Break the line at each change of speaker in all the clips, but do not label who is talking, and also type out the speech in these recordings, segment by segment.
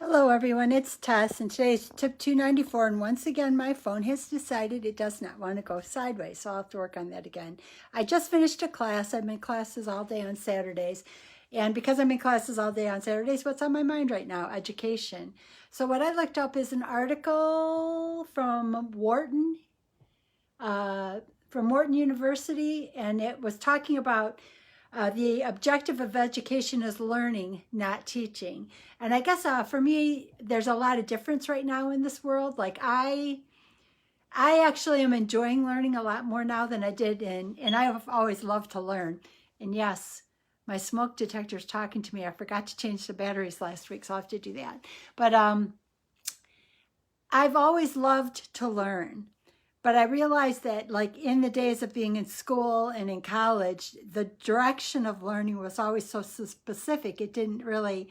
Hello everyone, it's Tess and today's tip 294, and once again my phone has decided it does not want to go sideways, so I'll have to work on that again. I just finished a class. I'm in classes all day on Saturdays, and because I'm in classes all day on Saturdays, what's on my mind right now? Education. So what I looked up is an article from Wharton University, and it was talking about the objective of education is learning, not teaching. And I guess for me, there's a lot of difference right now in this world. Like I actually am enjoying learning a lot more now than I did, and I have always loved to learn. And yes, my smoke detector is talking to me. I forgot to change the batteries last week, so I'll have to do that. But I've always loved to learn. But I realized that, like, in the days of being in school and in college, the direction of learning was always so specific. It didn't really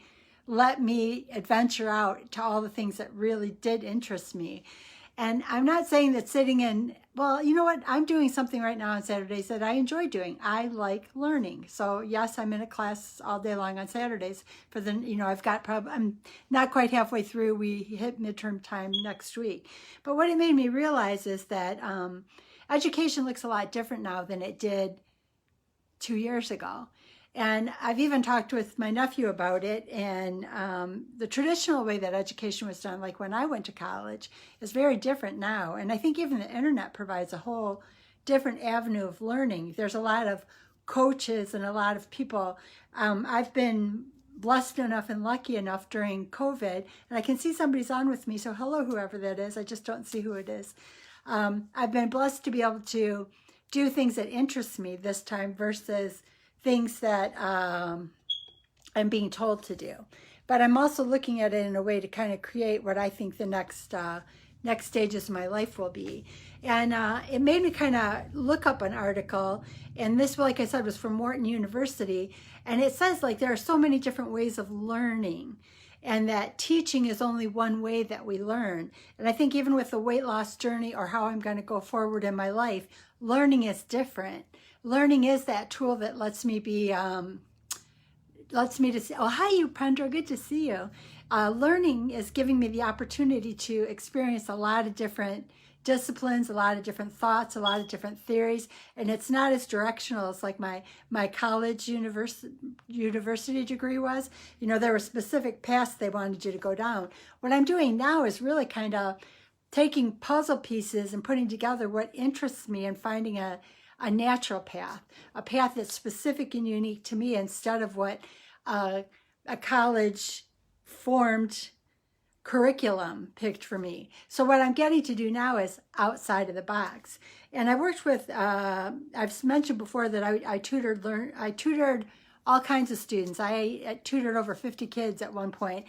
let me adventure out to all the things that really did interest me. And I'm not saying that sitting in, well, you know what? I'm doing something right now on Saturdays that I enjoy doing. I like learning. So yes, I'm in a class all day long on Saturdays for the, I'm not quite halfway through. We hit midterm time next week. But what it made me realize is that education looks a lot different now than it did 2 years ago. And I've even talked with my nephew about it. And the traditional way that education was done, like when I went to college, is very different now. And I think even the internet provides a whole different avenue of learning. There's a lot of coaches and a lot of people. I've been blessed enough and lucky enough during COVID, and I can see somebody's on with me. So hello, whoever that is. I just don't see who it is. I've been blessed to be able to do things that interest me this time versus things that I'm being told to do. But I'm also looking at it in a way to kind of create what I think the next stages of my life will be. And it made me kind of look up an article. And this, like I said, was from Wharton University. And it says, like, there are so many different ways of learning, and that teaching is only one way that we learn. And I think even with the weight loss journey or how I'm going to go forward in my life, learning is different. Learning is that tool that lets me to see, oh, hi, you, Pendra, good to see you. Learning is giving me the opportunity to experience a lot of different disciplines, a lot of different thoughts, a lot of different theories, and it's not as directional as like my college university degree was. You know, there were specific paths they wanted you to go down. What I'm doing now is really kind of taking puzzle pieces and putting together what interests me and finding a natural path, a path that's specific and unique to me instead of what a college formed curriculum picked for me. So what I'm getting to do now is outside of the box. And I worked with, I've mentioned before that I tutored all kinds of students. I tutored over 50 kids at one point.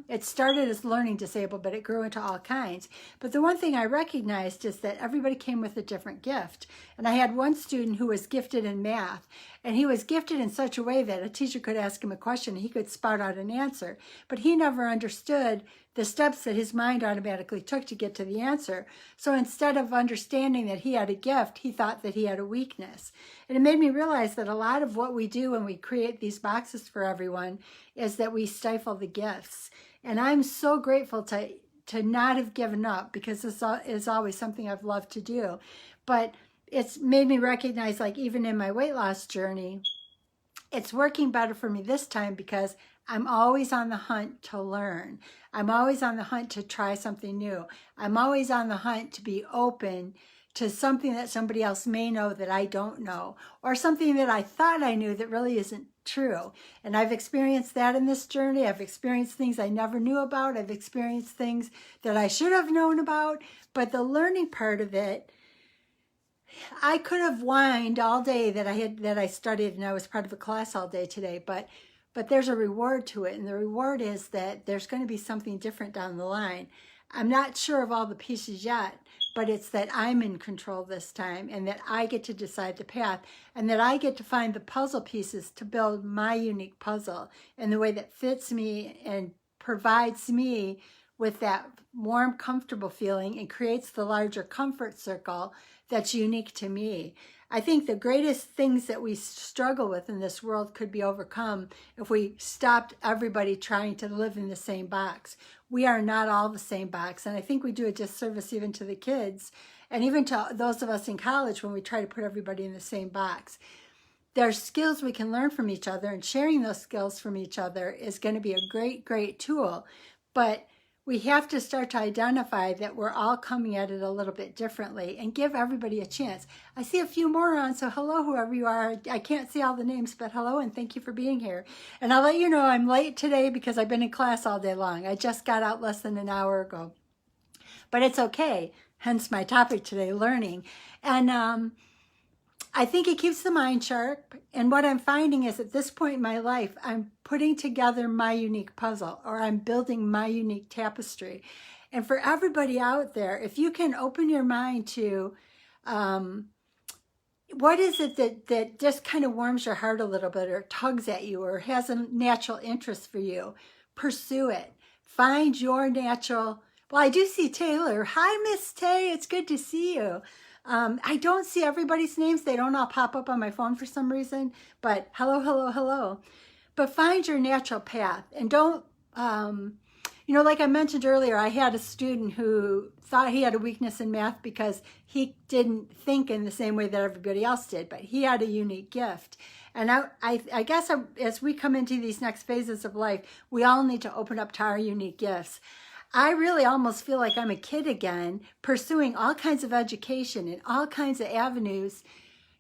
It started as learning disabled, but it grew into all kinds. But the one thing I recognized is that everybody came with a different gift. And I had one student who was gifted in math, and he was gifted in such a way that a teacher could ask him a question and he could spout out an answer. But he never understood the steps that his mind automatically took to get to the answer. So instead of understanding that he had a gift, he thought that he had a weakness. And it made me realize that a lot of what we do when we create these boxes for everyone is that we stifle the gifts. And I'm so grateful to not have given up, because this is always something I've loved to do. But it's made me recognize, like, even in my weight loss journey, it's working better for me this time because I'm always on the hunt to learn. I'm always on the hunt to try something new. I'm always on the hunt to be open to something that somebody else may know that I don't know, or something that I thought I knew that really isn't true. And I've experienced that in this journey. I've experienced things I never knew about. I've experienced things that I should have known about. But the learning part of it, I could have whined all day that I studied and I was part of a class all day today, but there's a reward to it, and the reward is that there's going to be something different down the line. I'm not sure of all the pieces yet, but it's that I'm in control this time, and that I get to decide the path, and that I get to find the puzzle pieces to build my unique puzzle in the way that fits me and provides me with that warm, comfortable feeling and creates the larger comfort circle that's unique to me. I think the greatest things that we struggle with in this world could be overcome if we stopped everybody trying to live in the same box. We are not all the same box. And I think we do a disservice even to the kids and even to those of us in college when we try to put everybody in the same box. There's skills we can learn from each other, and sharing those skills from each other is going to be a great, great tool. But we have to start to identify that we're all coming at it a little bit differently and give everybody a chance. I see a few more on, so hello, whoever you are. I can't see all the names, but hello, and thank you for being here. And I'll let you know I'm late today because I've been in class all day long. I just got out less than an hour ago. But it's okay, hence my topic today, learning. And I think it keeps the mind sharp. And what I'm finding is at this point in my life, I'm putting together my unique puzzle, or I'm building my unique tapestry. And for everybody out there, if you can open your mind to what is it that just kind of warms your heart a little bit, or tugs at you, or has a natural interest for you, pursue it. Find your natural. Well, I do see Taylor. Hi, Miss Tay. It's good to see you. I don't see everybody's names. They don't all pop up on my phone for some reason. But hello, hello, hello. But find your natural path. And don't, like I mentioned earlier, I had a student who thought he had a weakness in math because he didn't think in the same way that everybody else did. But he had a unique gift. And I guess as we come into these next phases of life, we all need to open up to our unique gifts. I really almost feel like I'm a kid again, pursuing all kinds of education and all kinds of avenues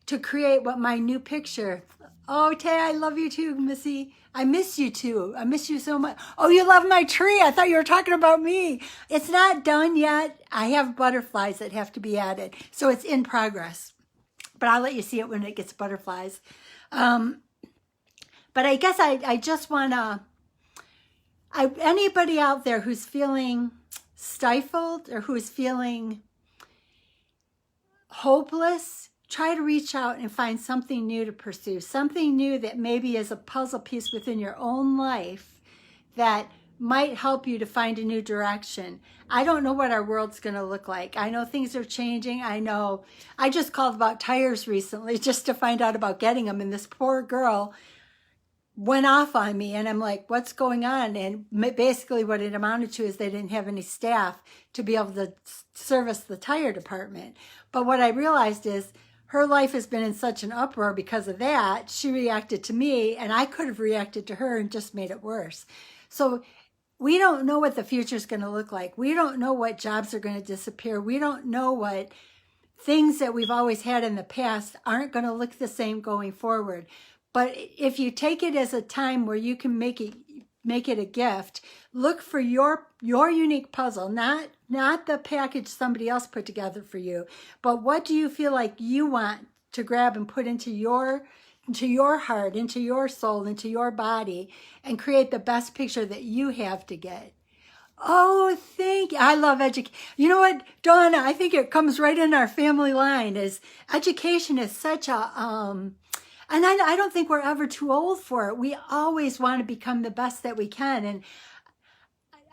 to create what my new picture. Oh, Tay, I love you too, Missy. I miss you too. I miss you so much. Oh, you love my tree. I thought you were talking about me. It's not done yet. I have butterflies that have to be added. So it's in progress. But I'll let you see it when it gets butterflies. But I guess I just want to... anybody out there who's feeling stifled or who's feeling hopeless, try to reach out and find something new to pursue, something new that maybe is a puzzle piece within your own life that might help you to find a new direction. I don't know what our world's going to look like. I know things are changing. I know I just called about tires recently just to find out about getting them, and this poor girl went off on me, and I'm like, what's going on? And basically what it amounted to is they didn't have any staff to be able to service the tire department. But what I realized is her life has been in such an uproar because of that. She reacted to me, and I could have reacted to her and just made it worse. So we don't know what the future is going to look like. We don't know what jobs are going to disappear. We don't know what things that we've always had in the past aren't going to look the same going forward. But if you take it as a time where you can make it a gift, look for your unique puzzle, not the package somebody else put together for you, but what do you feel like you want to grab and put into your heart, into your soul, into your body, and create the best picture that you have to get. Oh, thank you. I love education. You know what, Donna, I think it comes right in our family line, is education is such a... And I don't think we're ever too old for it. We always want to become the best that we can. And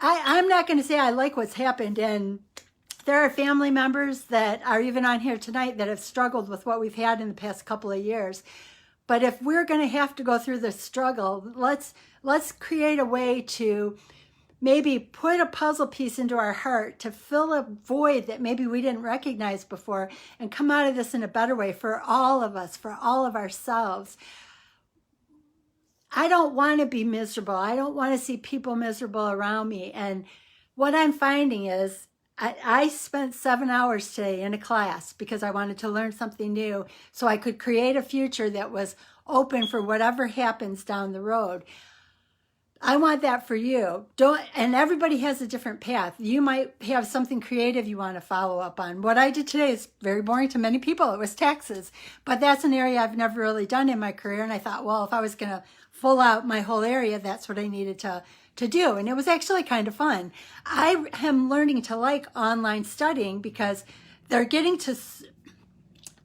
I'm not going to say I like what's happened. And there are family members that are even on here tonight that have struggled with what we've had in the past couple of years. But if we're going to have to go through this struggle, let's create a way to maybe put a puzzle piece into our heart to fill a void that maybe we didn't recognize before, and come out of this in a better way for all of us, for all of ourselves. I don't want to be miserable. I don't want to see people miserable around me. And what I'm finding is I spent 7 hours today in a class because I wanted to learn something new so I could create a future that was open for whatever happens down the road. I want that for you. And everybody has a different path. You might have something creative you want to follow up on. What I did today is very boring to many people. It was taxes. But that's an area I've never really done in my career. And I thought, well, if I was going to full out my whole area, that's what I needed to do. And it was actually kind of fun. I am learning to like online studying because they're getting to...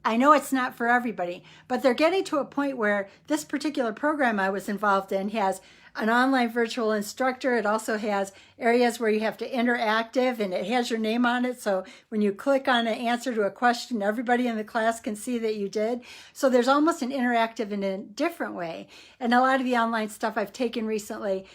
I know it's not for everybody, but they're getting to a point where this particular program I was involved in has an online virtual instructor. It also has areas where you have to interactive, and it has your name on it. So when you click on an answer to a question, everybody in the class can see that you did. So there's almost an interactive in a different way. And a lot of the online stuff I've taken recently,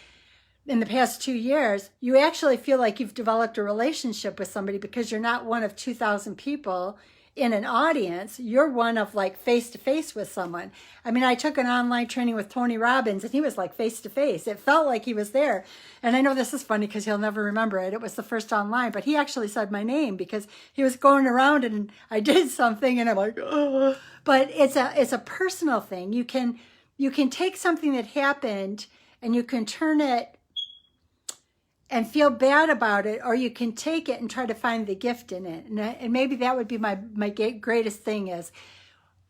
in the past 2 years, you actually feel like you've developed a relationship with somebody because you're not one of 2,000 people in an audience. You're one of like face to face with someone. I mean, I took an online training with Tony Robbins and he was like face to face. It felt like he was there. And I know this is funny because he'll never remember it. It was the first online, but he actually said my name because he was going around and I did something and I'm like, oh. But it's a personal thing. You can take something that happened and you can turn it and feel bad about it, or you can take it and try to find the gift in it. And maybe that would be my greatest thing is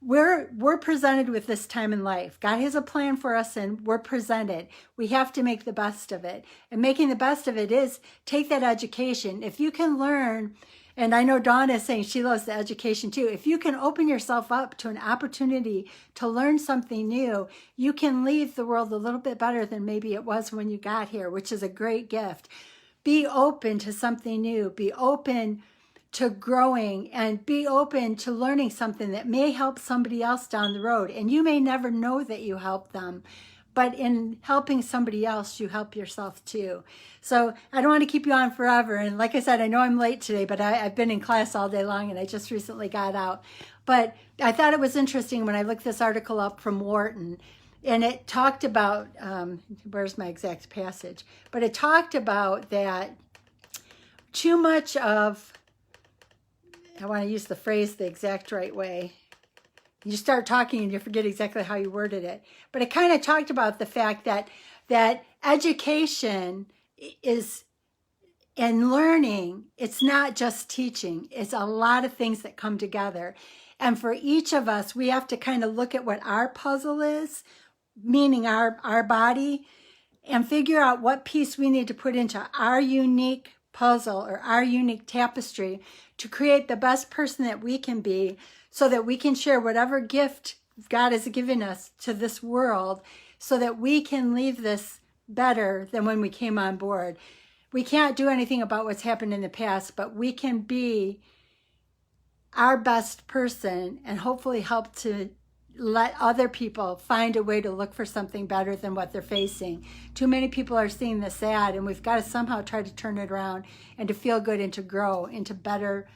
we're presented with this time in life. God has a plan for us and we're presented. We have to make the best of it. And making the best of it is take that education. If you can learn, and I know Dawn is saying she loves the education too. If you can open yourself up to an opportunity to learn something new, you can leave the world a little bit better than maybe it was when you got here, which is a great gift. Be open to something new. Be open to growing and be open to learning something that may help somebody else down the road. And you may never know that you helped them, but in helping somebody else, you help yourself too. So I don't want to keep you on forever. And like I said, I know I'm late today, but I've been in class all day long and I just recently got out. But I thought it was interesting when I looked this article up from Wharton, and it talked about, where's my exact passage? But it talked about that too much of, I want to use the phrase the exact right way. You start talking and you forget exactly how you worded it. But it kind of talked about the fact that education is, and learning, it's not just teaching. It's a lot of things that come together. And for each of us, we have to kind of look at what our puzzle is, meaning our body, and figure out what piece we need to put into our unique puzzle or our unique tapestry to create the best person that we can be, so that we can share whatever gift God has given us to this world, so that we can leave this better than when we came on board. We can't do anything about what's happened in the past, but we can be our best person and hopefully help to let other people find a way to look for something better than what they're facing. Too many people are seeing the sad, and we've got to somehow try to turn it around and to feel good and to grow into better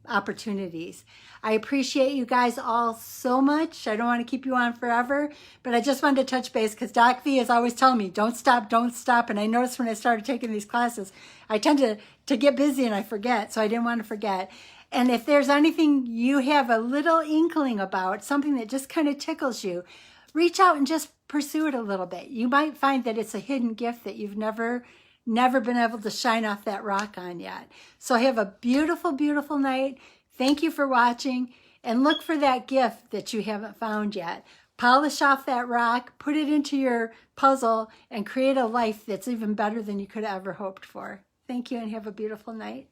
opportunities. I appreciate you guys all so much. I don't want to keep you on forever, but I just wanted to touch base because Doc V is always telling me, don't stop, don't stop. And I noticed when I started taking these classes, I tend to get busy and I forget. So I didn't want to forget. And if there's anything you have a little inkling about, something that just kind of tickles you, reach out and just pursue it a little bit. You might find that it's a hidden gift that you've never been able to shine off that rock on yet. So have a beautiful, beautiful night. Thank you for watching, and look for that gift that you haven't found yet. Polish off that rock, put it into your puzzle, and create a life that's even better than you could have ever hoped for. Thank you, and have a beautiful night.